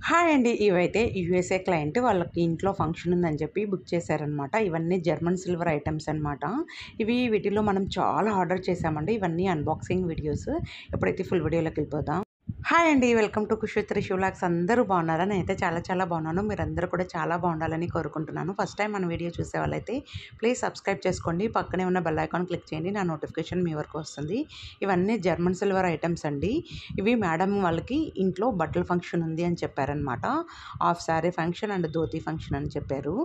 Hi అండి. ఇవైతే USA client వాళ్ళకి ఇంట్లో ఫంక్షన్ ఉందని చెప్పి బుక్ చేశారనమాట. ఇవన్నీ జర్మన్ సిల్వర్ ఐటెమ్స్ అనమాట. వీటిలో మనం చాలా ఆర్డర్ చేశామండి. ఇవన్నీ అన్బాక్సింగ్ వీడియోస్. ఎప్పుడైతే ఫుల్ వీడియోలోకి వెళ్ళిపోదాం. హాయ్ అండి. Welcome to Khushi Thrish vlogs. అందరూ బాగున్నారా? నేనైతే చాలా చాలా బాగున్నాను. మీరందరూ కూడా చాలా బాగుండాలని కోరుకుంటున్నాను. ఫస్ట్ టైం మన వీడియో చూసే వాళ్ళైతే ప్లీజ్ సబ్స్క్రైబ్ చేసుకోండి. పక్కనే ఉన్న బెల్ ఐకాన్ క్లిక్ చేయండి. నా నోటిఫికేషన్ మీ వరకు వస్తుంది. ఇవన్నీ జర్మన్ సిల్వర్ ఐటమ్స్ అండి. ఇవి మేడం వాళ్ళకి ఇంట్లో బట్టల ఫంక్షన్ ఉంది అని చెప్పారనమాట. Half sari function and dhoti function అని చెప్పారు.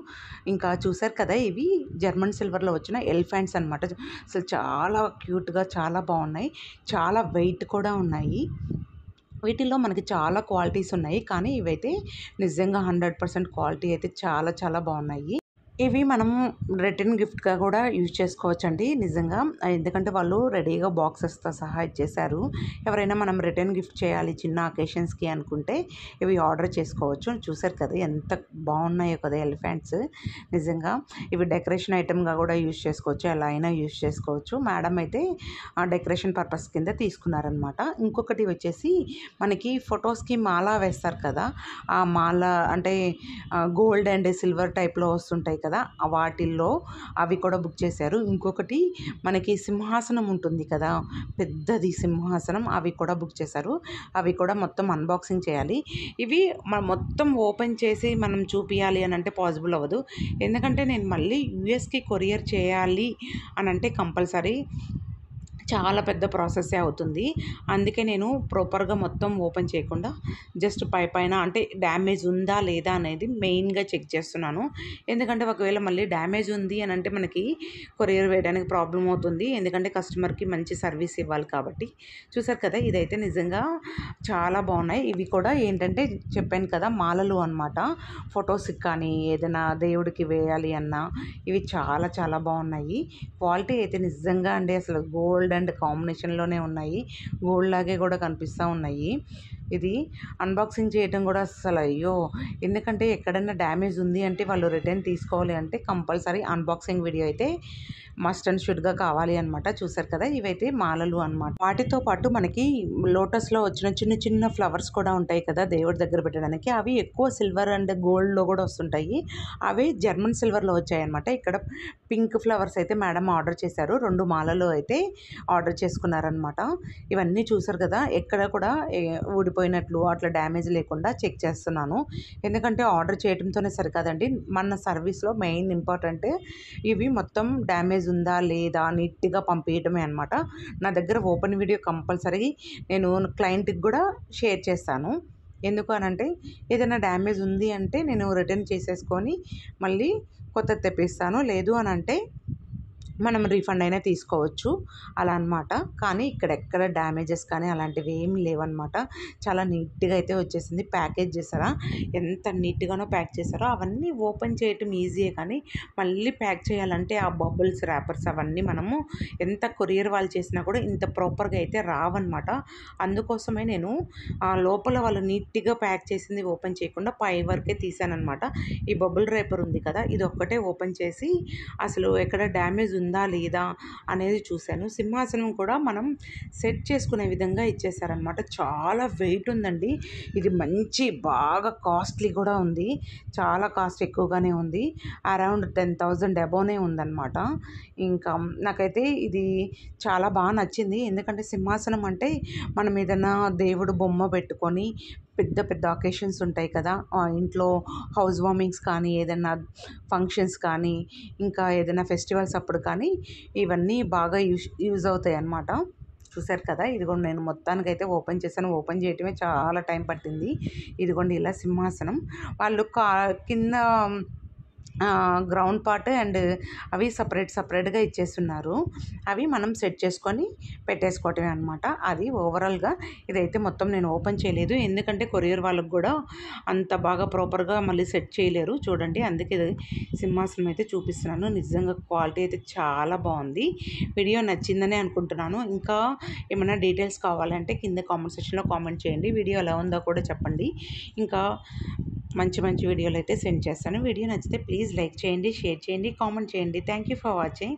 ఇంకా చూసారు కదా, ఇవి జర్మన్ సిల్వర్లో వచ్చిన ఎలిఫెంట్స్ అనమాట. అసలు చాలా క్యూట్గా చాలా బాగున్నాయి. చాలా వెయిట్ కూడా ఉన్నాయి. వీటిల్లో మనకి చాలా క్వాలిటీస్ ఉన్నాయి. కానీ ఇవైతే నిజంగా 100% క్వాలిటీ అయితే చాలా చాలా బాగున్నాయి. ఇవి మనం రిటర్న్ గిఫ్ట్‌గా కూడా యూజ్ చేసుకోవచ్చండి నిజంగా. ఎందుకంటే వాళ్ళు రెడీగా బాక్సెస్‌తో సహా ఇచ్చేశారు. ఎవరైనా మనం రిటర్న్ గిఫ్ట్ చేయాలి చిన్న అకేషన్స్‌కి అనుకుంటే ఇవి ఆర్డర్ చేసుకోవచ్చు. చూసారు కదా ఎంత బాగున్నాయో కదా ఎలిఫెంట్స్. నిజంగా ఇవి డెకరేషన్ ఐటెమ్‌గా కూడా యూజ్ చేసుకోవచ్చు. ఎలా అయినా యూజ్ చేసుకోవచ్చు. మేడం అయితే డెకరేషన్ పర్పస్ కింద తీసుకున్నారనమాట. ఇంకొకటి వచ్చేసి మనకి ఫొటోస్‌కి మాల వేస్తారు కదా! ఆ మాల అంటే గోల్డ్ అండ్ సిల్వర్ టైప్‌లో వస్తుంటాయి కదా! వాటిల్లో అవి కూడా బుక్ చేశారు. ఇంకొకటి మనకి సింహాసనం ఉంటుంది కదా! పెద్దది సింహాసనం, అవి కూడా బుక్ చేశారు. అవి కూడా మొత్తం అన్బాక్సింగ్ చేయాలి. ఇవి మనం మొత్తం ఓపెన్ చేసి మనం చూపియాలి అని అంటే పాసిబుల్ అవ్వదు. ఎందుకంటే నేను మళ్ళీ యూఎస్‌కి కొరియర్ చేయాలి అని అంటే కంపల్సరీ చాలా పెద్ద ప్రాసెస్సే అవుతుంది. అందుకే నేను ప్రాపర్‌గా మొత్తం ఓపెన్ చేయకుండా జస్ట్ పైన అంటే డ్యామేజ్ ఉందా లేదా అనేది మెయిన్‌గా చెక్ చేస్తున్నాను. ఎందుకంటే ఒకవేళ మళ్ళీ డ్యామేజ్ ఉంది అని అంటే మనకి కొరియర్ వేయడానికి ప్రాబ్లమ్ అవుతుంది. ఎందుకంటే కస్టమర్‌కి మంచి సర్వీస్ ఇవ్వాలి కాబట్టి. చూసారు కదా, ఇదైతే నిజంగా చాలా బాగున్నాయి. ఇవి కూడా ఏంటంటే చెప్పాను కదా, మాలలు అనమాట. ఫొటోస్‌కి కానీ ఏదైనా దేవుడికి వేయాలి అన్నా ఇవి చాలా చాలా బాగున్నాయి. క్వాలిటీ అయితే నిజంగా అండి అసలు గోల్డ్ అండ్ కాంబినేషన్‌లోనే ఉన్నాయి. గోల్డ్ లాగే కూడా కనిపిస్తా ఉన్నాయి. ఇది అన్బాక్సింగ్ చేయటం కూడా అస్సలు అయ్యో! ఎందుకంటే ఎక్కడైనా డ్యామేజ్ ఉంది అంటే వాళ్ళు రిటర్న్ తీసుకోవాలి అంటే కంపల్సరీ అన్బాక్సింగ్ వీడియో అయితే మస్ట్ అండ్ షుడ్‌గా కావాలి అనమాట. చూసారు కదా, ఇవైతే మాలలు అనమాట. వాటితో పాటు మనకి లోటస్‌లో వచ్చిన చిన్న చిన్న ఫ్లవర్స్ కూడా ఉంటాయి కదా దేవుడి దగ్గర పెట్టడానికి. అవి ఎక్కువ సిల్వర్ అండ్ గోల్డ్‌లో కూడా వస్తుంటాయి. అవి జర్మన్ సిల్వర్‌లో వచ్చాయన్నమాట. ఇక్కడ పింక్ ఫ్లవర్స్ అయితే మేడం ఆర్డర్ చేశారు. 2 మాలలు అయితే ఆర్డర్ చేసుకున్నారనమాట. ఇవన్నీ చూసారు కదా, ఎక్కడ కూడా ఊడిపోయినట్లు అట్లా డ్యామేజ్ లేకుండా చెక్ చేస్తున్నాను. ఎందుకంటే ఆర్డర్ చేయడంతోనే సరికాదండి, మన సర్వీస్‌లో మెయిన్ ఇంపార్టెంట్ ఇవి మొత్తం డ్యామేజ్ ఉందా లేదా నీట్‌గా పంపియటమే అనమాట. నా దగ్గర ఓపెన్ వీడియో కంపల్సరీ నేను క్లయింట్‌కి కూడా షేర్ చేస్తాను. ఎందుకు అనంటే ఏదైనా డ్యామేజ్ ఉంది అంటే నేను రిటర్న్ చేసేసుకొని మళ్ళీ కొత్తది తెప్పిస్తాను. లేదు అనంటే మనం రీఫండ్ అయినా తీసుకోవచ్చు అలా అనమాట. కానీ ఇక్కడెక్కడ డ్యామేజెస్ కానీ అలాంటివి ఏమి లేవనమాట. చాలా నీట్‌గా అయితే వచ్చేసింది. ప్యాకేజ్ చేసారా ఎంత నీట్‌గానో ప్యాక్ చేశారో. అవన్నీ ఓపెన్ చేయటం ఈజీయే కానీ మళ్ళీ ప్యాక్ చేయాలంటే ఆ బబుల్స్ ర్యాపర్స్ అవన్నీ మనము ఎంత కొరియర్ వాళ్ళు చేసినా కూడా ఇంత ప్రాపర్‌గా అయితే రావన్నమాట. అందుకోసమే నేను లోపల వాళ్ళు నీట్‌గా ప్యాక్ చేసింది ఓపెన్ చేయకుండా పై వరకే తీసాననమాట. ఈ బబుల్ ర్యాపర్ ఉంది కదా, ఇది ఒక్కటే ఓపెన్ చేసి అసలు ఎక్కడ డ్యామేజ్ ఉందా లేదా అనేది చూశాను. సింహాసనం కూడా మనం సెట్ చేసుకునే విధంగా ఇచ్చేసారనమాట. చాలా వెయిట్ ఉందండి. ఇది మంచి బాగా కాస్ట్లీ కూడా ఉంది. చాలా కాస్ట్ ఎక్కువగానే ఉంది. అరౌండ్ 10,000 అబోనే ఉందన్నమాట. ఇంకా నాకైతే ఇది చాలా బాగా నచ్చింది. ఎందుకంటే సింహాసనం అంటే మనం ఏదైనా దేవుడు బొమ్మ పెట్టుకొని పెద్ద పెద్ద అకేషన్స్ ఉంటాయి కదా, ఇంట్లో హౌస్ వార్మింగ్స్ కానీ ఏదైనా ఫంక్షన్స్ కానీ ఇంకా ఏదైనా ఫెస్టివల్స్ అప్పుడు కానీ ఇవన్నీ బాగా యూజ్ అవుతాయి అన్నమాట. చూసారు కదా, ఇదిగోండి నేను మొత్తానికైతే ఓపెన్ చేశాను. ఓపెన్ చేయటమే చాలా టైం పట్టింది. ఇదిగోండి ఇలా సింహాసనం వాళ్ళు కింద గ్రౌండ్ పార్ట్ అండ్ అవి సపరేట్గా ఇచ్చేస్తున్నారు. అవి మనం సెట్ చేసుకొని పెట్టేసుకోవటమే అనమాట. అది ఓవరాల్గా ఇదైతే మొత్తం నేను ఓపెన్ చేయలేదు. ఎందుకంటే కొరియర్ వాళ్ళకి కూడా అంత బాగా ప్రాపర్గా మళ్ళీ సెట్ చేయలేరు. చూడండి, అందుకే ఇది సింహాసనం అయితే చూపిస్తున్నాను. నిజంగా క్వాలిటీ అయితే చాలా బాగుంది. వీడియో నచ్చిందని అనుకుంటున్నాను. ఇంకా ఏమైనా డీటెయిల్స్ కావాలంటే కింద కామెంట్ సెక్షన్లో కామెంట్ చేయండి. వీడియో ఎలా ఉందో కూడా చెప్పండి. ఇంకా మంచి మంచి వీడియోలు అయితే సెండ్ చేస్తాను. వీడియో నచ్చితే ప్లీజ్ లైక్ చేయండి, షేర్ చేయండి, కామెంట్ చేయండి. Thank you for watching.